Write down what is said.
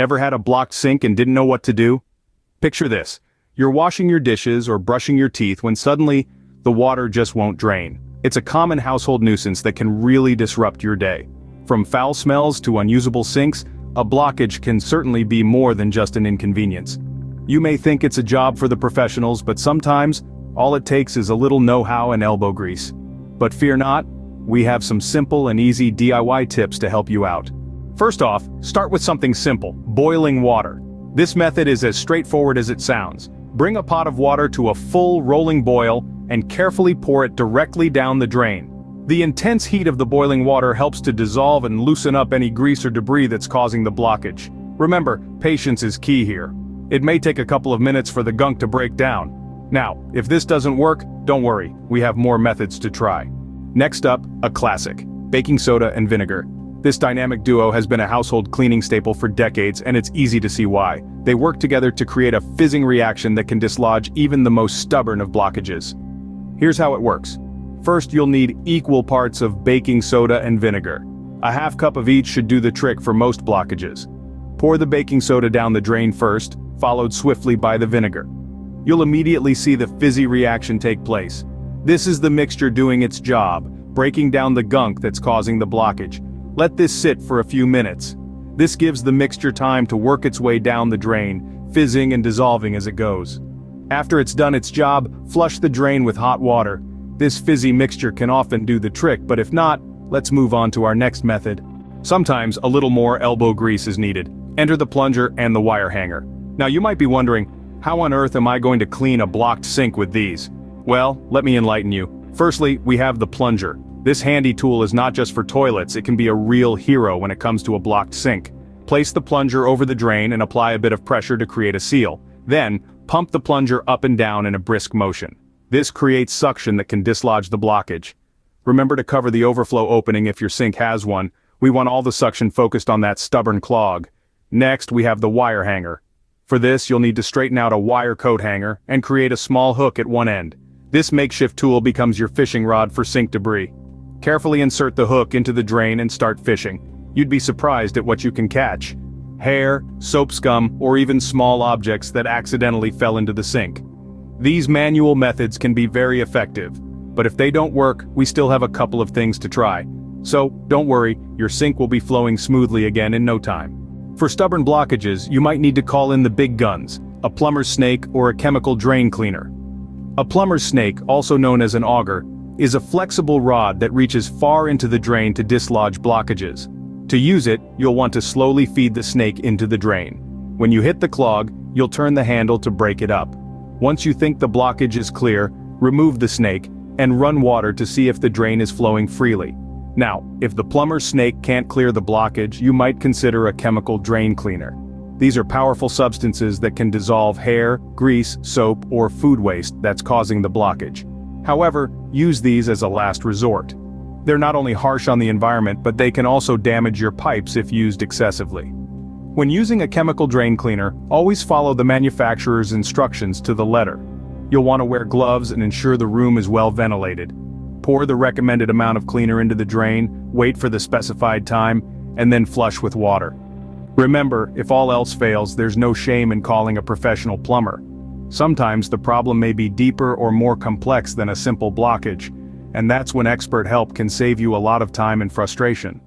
Ever had a blocked sink and didn't know what to do? Picture this. You're washing your dishes or brushing your teeth when suddenly, the water just won't drain. It's a common household nuisance that can really disrupt your day. From foul smells to unusable sinks, a blockage can certainly be more than just an inconvenience. You may think it's a job for the professionals, but sometimes, all it takes is a little know-how and elbow grease. But fear not, we have some simple and easy DIY tips to help you out. First off, start with something simple, boiling water. This method is as straightforward as it sounds. Bring a pot of water to a full rolling boil and carefully pour it directly down the drain. The intense heat of the boiling water helps to dissolve and loosen up any grease or debris that's causing the blockage. Remember, patience is key here. It may take a couple of minutes for the gunk to break down. Now, if this doesn't work, don't worry, we have more methods to try. Next up, a classic, baking soda and vinegar. This dynamic duo has been a household cleaning staple for decades, and it's easy to see why. They work together to create a fizzing reaction that can dislodge even the most stubborn of blockages. Here's how it works. First, you'll need equal parts of baking soda and vinegar. A half cup of each should do the trick for most blockages. Pour the baking soda down the drain first, followed swiftly by the vinegar. You'll immediately see the fizzy reaction take place. This is the mixture doing its job, breaking down the gunk that's causing the blockage. Let this sit for a few minutes. This gives the mixture time to work its way down the drain, fizzing and dissolving as it goes. After it's done its job, flush the drain with hot water. This fizzy mixture can often do the trick, but if not, let's move on to our next method. Sometimes a little more elbow grease is needed. Enter the plunger and the wire hanger. Now you might be wondering, how on earth am I going to clean a blocked sink with these? Well, let me enlighten you. Firstly, we have the plunger. This handy tool is not just for toilets, it can be a real hero when it comes to a blocked sink. Place the plunger over the drain and apply a bit of pressure to create a seal. Then, pump the plunger up and down in a brisk motion. This creates suction that can dislodge the blockage. Remember to cover the overflow opening if your sink has one. We want all the suction focused on that stubborn clog. Next, we have the wire hanger. For this, you'll need to straighten out a wire coat hanger and create a small hook at one end. This makeshift tool becomes your fishing rod for sink debris. Carefully insert the hook into the drain and start fishing. You'd be surprised at what you can catch. Hair, soap scum, or even small objects that accidentally fell into the sink. These manual methods can be very effective, but if they don't work, we still have a couple of things to try. So, don't worry, your sink will be flowing smoothly again in no time. For stubborn blockages, you might need to call in the big guns, a plumber snake or a chemical drain cleaner. A plumber snake, also known as an auger, is a flexible rod that reaches far into the drain to dislodge blockages. To use it, you'll want to slowly feed the snake into the drain. When you hit the clog, you'll turn the handle to break it up. Once you think the blockage is clear, remove the snake, and run water to see if the drain is flowing freely. Now, if the plumber snake can't clear the blockage, you might consider a chemical drain cleaner. These are powerful substances that can dissolve hair, grease, soap, or food waste that's causing the blockage. However, use these as a last resort. They're not only harsh on the environment, but they can also damage your pipes if used excessively. When using a chemical drain cleaner, always follow the manufacturer's instructions to the letter. You'll want to wear gloves and ensure the room is well ventilated. Pour the recommended amount of cleaner into the drain, wait for the specified time, and then flush with water. Remember, if all else fails, there's no shame in calling a professional plumber. Sometimes the problem may be deeper or more complex than a simple blockage, and that's when expert help can save you a lot of time and frustration.